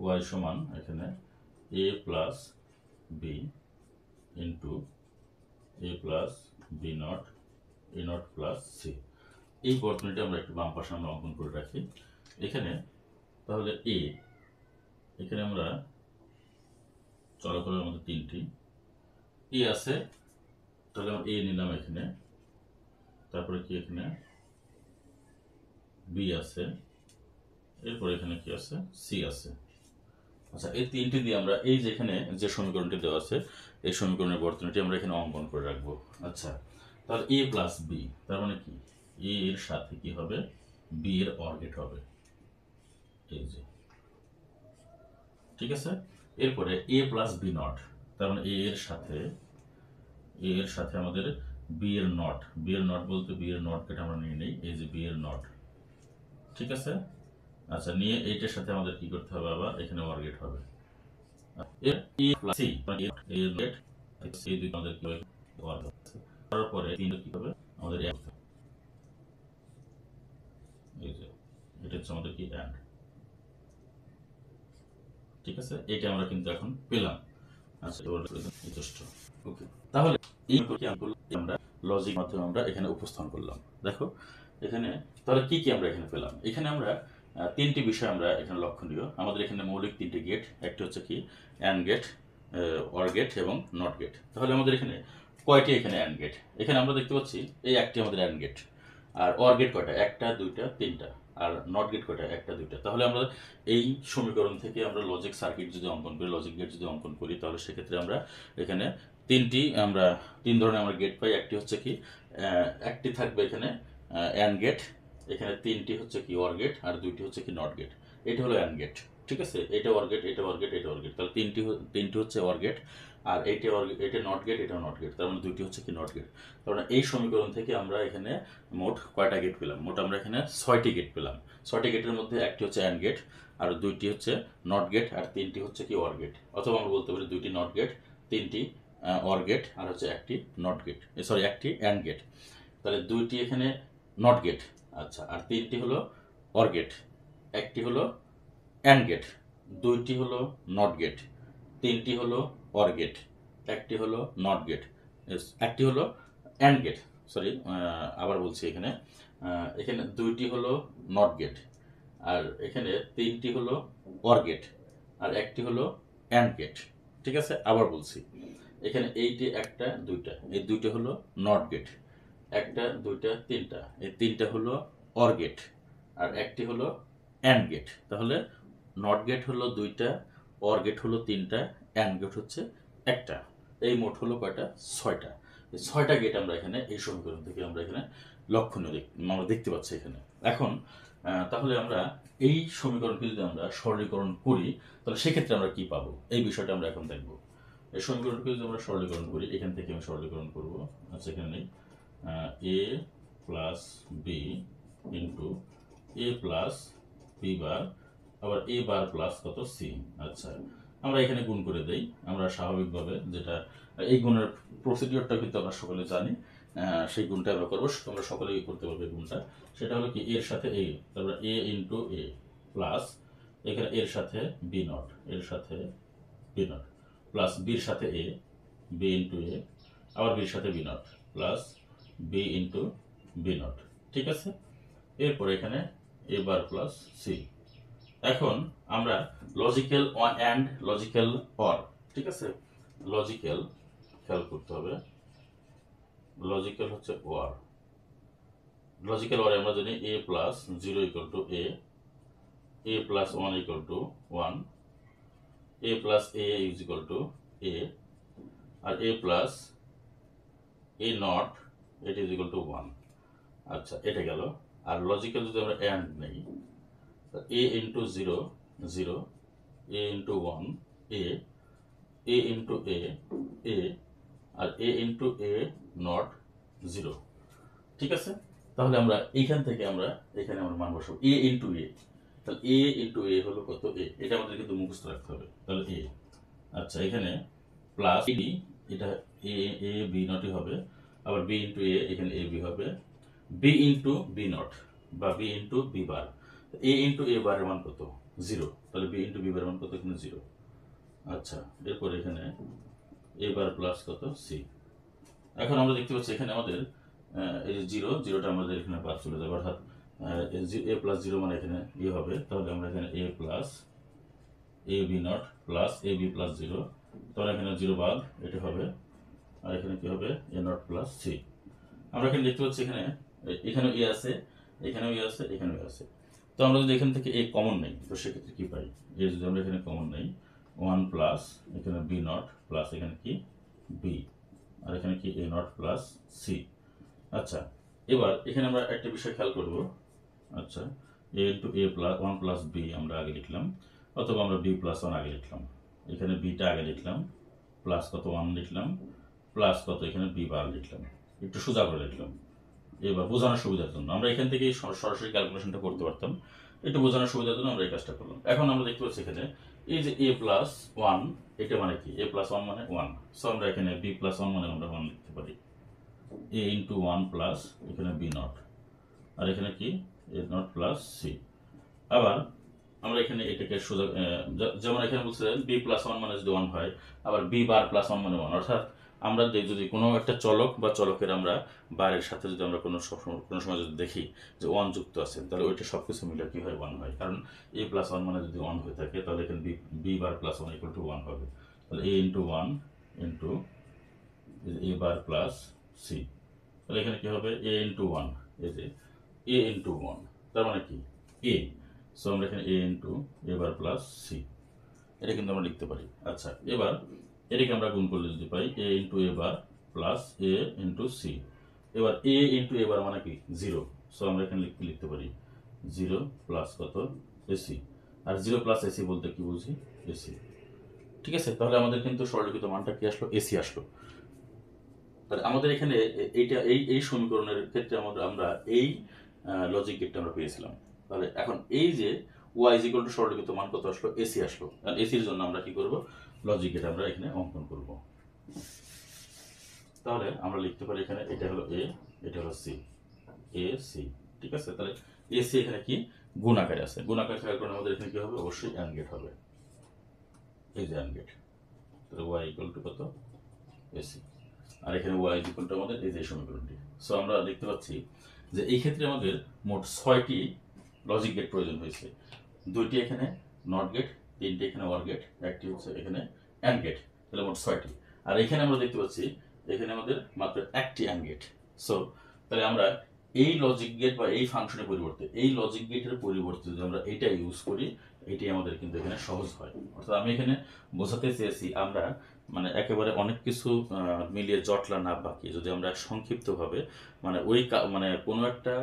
ওয়াই সমান এখানে a plus B into a plus B not a not plus c. এই বর্তনীটা আমরা একটু বাম পাশে আমরা অঙ্কন করে রাখি এখানে। তাহলে এখানে আমরা চলাফলের মধ্যে তিনটি এ আছে, তাহলে আমরা এ নিলাম এখানে, তারপরে কি এখানে বি আছে, এরপর এখানে কি আছে সি আছে। আচ্ছা, এই তিনটি দিয়ে আমরা এই যেখানে যে সমীকরণটি দেওয়া আছে, এই সমীকরণের বর্তনীটি আমরা এখানে অঙ্কন করে রাখবো। আচ্ছা, তাহলে এ প্লাস বি, তার মানে কি এ এর সাথে কি হবে, বি এর অর গেট হবে, এই যে। ঠিক আছে, এরপরে এ প্লাস বি নট, তার মানে এ এর সাথে আমাদের বি এর নট বলতে বি এর নট কেটে আমরা নিয়ে নেই, এই যে বি এর নট। ঠিক আছে, আচ্ছা, নিয়ে এইটার সাথে আমাদের কি করতে হবে, আবার এখানে অর গেট হবে। তারপরে কি হবে আমাদের, এই যে এটা হচ্ছে আমাদের কি অ্যান্ড। ঠিক আছে, এটা আমরা কিন্তু এখন পেলাম। আচ্ছা, এবার যথেষ্ট। ওকে, তাহলে এই আমরা লজিক মাধ্যমে আমরা এখানে উপস্থাপন করলাম। দেখো এখানে তাহলে কি কি আমরা এখানে পেলাম। এখানে আমরা তিনটি বিষয় আমরা এখানে লক্ষণীয়। আমাদের এখানে মৌলিক তিনটি গেট, একটি হচ্ছে কি অ্যান্ড গেট, অর গেট এবং নট গেট। তাহলে আমাদের এখানে কয়টি এখানে অ্যান্ড গেট, এখানে আমরা দেখতে পাচ্ছি এই একটি আমাদের অ্যান্ড গেট। আর অর গেট কয়টা, একটা দুইটা তিনটা। আর নট গেট কয়টা, একটা দুইটা। তাহলে আমরা এই সমীকরণ থেকে আমরা লজিক সার্কিট যদি অঙ্কন করি, লজিক গেট যদি অঙ্কন করি, তাহলে সেক্ষেত্রে আমরা এখানে তিন ধরনের আমরা গেট পাই। একটি হচ্ছে কি একটি থাকবে এখানে অ্যান্ড গেট, এখানে তিনটি হচ্ছে কি অর গেট, আর দুইটি হচ্ছে কি নট গেট। এটা হলো অ্যান্ড গেট। ঠিক আছে, এটা অর গেট, এটা অর গেট, এটা অর গেট। তাহলে তিনটি হচ্ছে অর গেট, আর এটা নট গেট, এটা নট গেট। তার মানে দুইটি হচ্ছে কি নট গেট। তার মানে এই সমীকরণ থেকে আমরা এখানে মোট কয়টা গেট পেলাম, মোট আমরা এখানে 6টি গেট পেলাম। 6টি গেটের মধ্যে একটি হচ্ছে অ্যান্ড গেট, আর দুইটি হচ্ছে নট গেট, আর তিনটি হচ্ছে কি অর গেট। অথবা আমরা বলতে পারি দুইটি নট গেট, তিনটি অর গেট, আর হচ্ছে একটি নট গেট, সরি একটি অ্যান্ড গেট। তাহলে দুইটি এখানে নট গেট, আচ্ছা, আর তিনটি হলো অর গেট, একটি হলো অ্যান্ড গেট, দুইটি হলো নট গেট, তিনটি হলো অর গেট, একটি হলো নট গেট, একটি হলো অ্যান্ড গেট। সরি, আবার বলছি, এখানে এখানে দুইটি হলো নট গেট, আর এখানে তিনটি হলো অর গেট, আর একটি হলো অ্যান্ড গেট। ঠিক আছে, আবার বলছি, এখানে এইটি একটা দুইটা, এই দুইটা হলো নট গেট, একটা দুইটা তিনটা, এই তিনটা হলো অর গেট, আর একটি হলো অ্যান্ড গেট। তাহলে নট গেট হলো দুইটা, অর গেট হলো তিনটা, অ্যান্ড গেট হচ্ছে একটা। এই মোট হলো কয়টা, 6টা। এই 6টা গেট আমরা এখানে এই সমীকরণ থেকে আমরা এখানে লক্ষণীয় আমরা দেখতে পাচ্ছি এখানে। এখন তাহলে আমরা এই সমীকরণকে যদি আমরা সরলীকরণ করি, তাহলে সেক্ষেত্রে আমরা কি পাবো, এই বিষয়টা আমরা এখন দেখবো। এই সমীকরণকে যদি আমরা সরলীকরণ করি, এখান থেকে আমি সরলীকরণ করবো। আচ্ছা, এখানে নেই এ plus B into a plus B বার, আবার এ বার প্লাস কত সি। আচ্ছা, আমরা এখানে গুণ করে দেই। আমরা স্বাভাবিকভাবে যেটা এই গুণের প্রসিডিওরটা কিন্তু আমরা সকলে জানি, সেই গুণটা আমরা করবো, তোমরা সকলেই করতে পারবে গুণটা। সেটা হলো কি এর সাথে এ, তারপরে এ ইন্টু এ প্লাস এখানে এর সাথে বি নট, এর সাথে বি নট প্লাস বির সাথে এ, বি ইন্টু এ, আবার বির সাথে B not plus B into B not. ঠিক আছে, এরপর এখানে এ বার প্লাস সি। এখন আমরা লজিক্যাল অ্যান্ড লজিক্যাল অর, ঠিক আছে, লজিক্যাল খেয়াল করতে হবে, লজিক্যাল হচ্ছে অর, লজিক্যাল ওয়ারে আমরা জানি a plus 0 equal to a plus 1 equal to 1, a plus a is equal to a, আর a প্লাস a নট এটা ইজ ইকুয়াল টু 1। আচ্ছা, এটা গেল। আর লজিক্যাল যদি আমরা অ্যান্ড নেই, a into 0 0, a into 1 a into a আর a into a not 0। ঠিক আছে, তাহলে আমরা এইখান থেকে আমরা এখানে আমরা মান বসাবো a ইন্টু a। তাহলে a ইন্টু a হলো কত? a, এটা আমাদের কিন্তু মুখস্থ রাখতে হবে। তাহলে a, আচ্ছা এখানে প্লাস b, এটা a b নটই হবে, আবার b ইন্টু a, এখানে a b হবে, b ইন্টু b নট বা b into b bar. a into a বারের মান কত? 0, তাহলে b ইন্টু b বারের মান কত? এখানে 0। আচ্ছা, এরপর এখানে a বার প্লাস কত? c। এখন আমরা দেখতে পাচ্ছি এখানে আমাদের এই যে 0 0টা আমাদের এখানে বাদ চলে যাবে, অর্থাৎ a প্লাস 0 মানে এখানে হবে। তাহলে আমরা এখানে a plus a b not plus a b plus 0, তাহলে এখানে 0 বাদ, এটা হবে। আর এখানে কি হবে? a not plus c। আমরা এখানে দেখতে পাচ্ছি এখানেও a আছে, এখানেও a আছে, এখানেও a আছে। তো আমরা যদি এখান থেকে a কমন নেই, তো সেক্ষেত্রে কি পাই? a যদি আমরা এখানে কমন নেই, 1 প্লাস এখানে b নট প্লাস এখানে কি b, আর এখানে কি a নট প্লাস c। আচ্ছা, এবার এখানে আমরা একটা বিষয় খেয়াল করব। আচ্ছা, a into a plus 1 plus b আমরা আগে লিখলাম, অথবা আমরা b প্লাস 1 আগে লিখলাম। এখানে bটা আগে লিখলাম, প্লাস কত 1 লিখলাম, প্লাস কত এখানে b বার লিখলাম, একটু সোজা করে লিখলাম। এবার বোঝানোর সুবিধার জন্য আমরা এখান থেকে সরাসরি ক্যালকুলেশনটা করতে পারতাম, একটু বোঝানোর সুবিধার জন্য আমরা এই কাজটা করলাম। এখন আমরা দেখতে পাচ্ছি এখানে এই যে a প্লাস 1, এটা মানে কি? a প্লাস 1 মানে 1, সো আমরা এখানে b প্লাস 1 মানে আমরা 1 লিখতে পারি, a ইন্টু 1 প্লাস এখানে b নট, আর এখানে কি a নট প্লাস c। আবার আমরা এখানে এটাকে সোজা, যেমন এখানে বলছে b প্লাস 1 মানে যদি 1 হয়, আবার b বার প্লাস 1 মানে 1, অর্থাৎ আমরা যদি কোনো একটা চলক বা চলকের আমরা বারের সাথে যদি আমরা কোনো সময় যদি দেখি যে 1 যুক্ত আছে, তাহলে ওইটা সব কিছু মিলে কি হয়? 1 হয়। কারণ a প্লাস 1 মানে যদি 1 হয়ে থাকে, তাহলে এখানে b bar plus 1 equal to 1 হবে। তাহলে a into 1 into a bar plus c, তাহলে এখানে কি হবে? a ইন্টু 1, এই যে a ইন্টু 1, তার মানে কি a, সো আমরা এখানে a into a bar plus c, এটা কিন্তু আমরা লিখতে পারি। আচ্ছা, এবার এটাকে আমরা গুণ করলে যদি পাই a into a bar plus a into c। এবার a ইন্টু a বার মানে কি? 0, সো আমরা এখানে লিখতে পারি 0 প্লাস কত? ac। আর 0 প্লাস ac বলতে কি বুঝি? ac। ঠিক আছে, তাহলে আমাদের কিন্তু সরলীকৃত মানটা কি আসলো? ac আসলো। তাহলে আমাদের এখানে এইটা এই সমীকরণের ক্ষেত্রে আমরা এই লজিক গেটটা আমরা পেয়েছিলাম। তাহলে এখন এই যে y ইজ ইকুয়াল টু সরলীকৃত মান কত আসলো? ac আসলো। আর এসির জন্য আমরা কি করব? লজিক গেট আমরা এখানে অঙ্কন করব। তাহলে আমরা লিখতে পারি এখানে এটা হলো a, এটা হলো c, a c। ঠিক আছে, তাহলে ac এখানে কি গুণ আকারে আছে, গুণ আকারে থাকার কারণে আমাদের এখানে কি হবে? অবশ্যই অ্যান্ড গেট হবে, এই যে অ্যান্ড গেট। তাহলে y ইকুয়াল টু কত? ac। আর এখানে y ইজ ইকুয়াল টু আমাদের এই যে সমীকরণটি। সো আমরা দেখতে পাচ্ছি যে এই ক্ষেত্রে আমাদের মোট 6টি লজিক গেট প্রয়োজন হয়েছে। 2টি এখানে নট গেট, 3টি এখানে ওয়ার গেট, একটি হচ্ছে এখানে অ্যান্ড গেট, তাহলে মোট 6টি। আর এখানে আমরা দেখতে পাচ্ছি এখানে আমাদের মাত্র একটি অ্যান্ড গেট। সো তাহলে আমরা এই লজিক গেট বা এই ফাংশনের পরিবর্তে, এই লজিক গেটের পরিবর্তে যদি আমরা এটা ইউজ করি, এটাই আমাদের কিন্তু এখানে সহজ হয়। অর্থাৎ আমি এখানে বোঝাতে চেয়েছি আমরা মানে একেবারে অনেক কিছু মিলিয়ে জটলা না বাকি যদি আমরা সংক্ষিপ্তভাবে মানে মানে কোনো একটা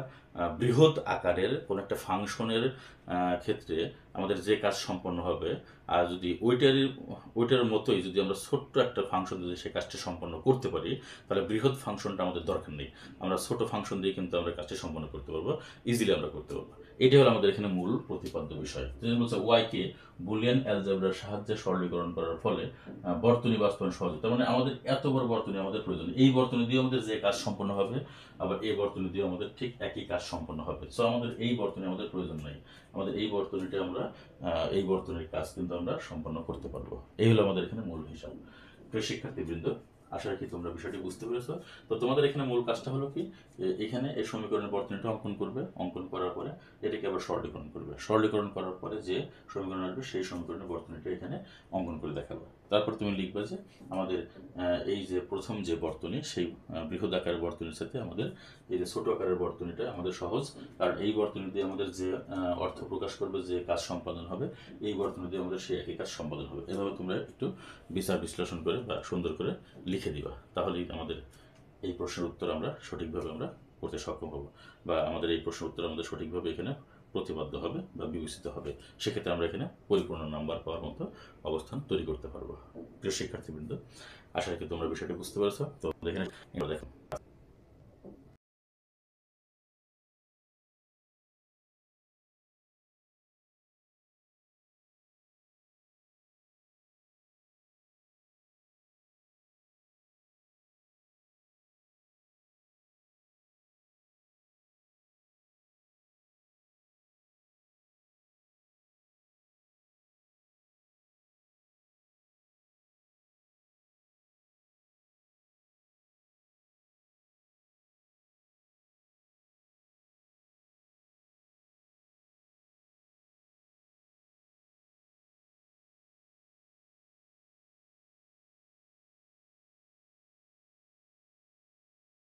বৃহৎ আকারের কোনো একটা ফাংশনের ক্ষেত্রে আমাদের যে কাজ সম্পন্ন হবে, আর যদি ওইটার মতোই যদি আমরা ছোট্ট একটা ফাংশন যদি সেই কাজটি সম্পন্ন করতে পারি, তাহলে বৃহৎ ফাংশনটা আমাদের দরকার নেই, আমরা ছোট ফাংশন দিয়ে কিন্তু আমরা কাজটি সম্পন্ন করতে পারবো, ইজিলি আমরা করতে পারবো। এটাই হলো আমাদের এখানে মূল প্রতিপাদ্য বিষয়। যেমন বলছে ওয়াইকে বুলিয়ান অ্যালজেব্রার সাহায্যে সরলীকরণ করার ফলে বর্তনী বাস্তবায়ন সহজ। তার মানে আমাদের এত বড় বর্তনী আমাদের প্রয়োজন, এই বর্তনী দিয়ে আমাদের যে কাজ সম্পন্ন হবে, আবার এই বর্তনী দিয়ে আমাদের ঠিক একই কাজ সম্পন্ন হবে। সো আমাদের এই বর্তনী আমাদের প্রয়োজন নাই, আমাদের এই বর্তনীটা আমরা এই বর্তনীর কাজ কিন্তু আমরা সম্পন্ন করতে পারবো। এই হলো আমাদের এখানে মূল হিসাব। প্রিয় শিক্ষার্থীবৃন্দ, আশা রাখি তোমরা বিষয়টি বুঝতে পেরেছো। তো তোমাদের এখানে মূল কাজটা হলো কি, এখানে এই সমীকরণের বর্তনীটা অঙ্কন করবে, অঙ্কন করার পরে এটাকে আবার সরলীকরণ করবে, সরলীকরণ করার পরে যে সমীকরণ আসবে সেই সমীকরণের বর্তনীটা এখানে অঙ্কন করে দেখাবে। তারপর তুমি লিখবে যে আমাদের এই যে প্রথম যে বর্তনী সেই বৃহৎ আকারের বর্তনীর সাথে আমাদের এই যে ছোট আকারের বর্তনীটা আমাদের সহজ, কারণ এই বর্তনী দিয়ে আমাদের যে অর্থ প্রকাশ করবে, যে কাজ সম্পাদন হবে, এই বর্তনী দিয়ে আমাদের সেই একই কাজ সম্পাদন হবে। এভাবে তোমরা একটু বিচার বিশ্লেষণ করে বা সুন্দর করে লিখে দিবা, তাহলেই আমাদের এই প্রশ্নের উত্তর আমরা সঠিকভাবে আমরা করতে সক্ষম হব, বা আমাদের এই প্রশ্নের উত্তর আমাদের সঠিকভাবে এখানে প্রতিপাদ্য হবে বা বিবেচিত হবে। সেক্ষেত্রে আমরা এখানে পরিপূর্ণ নাম্বার পাওয়ার মতো অবস্থান তৈরি করতে পারবো। প্রিয় শিক্ষার্থীবৃন্দ, আশা রাখি তোমরা বিষয়টি বুঝতে পারছো। তো এখানে দেখো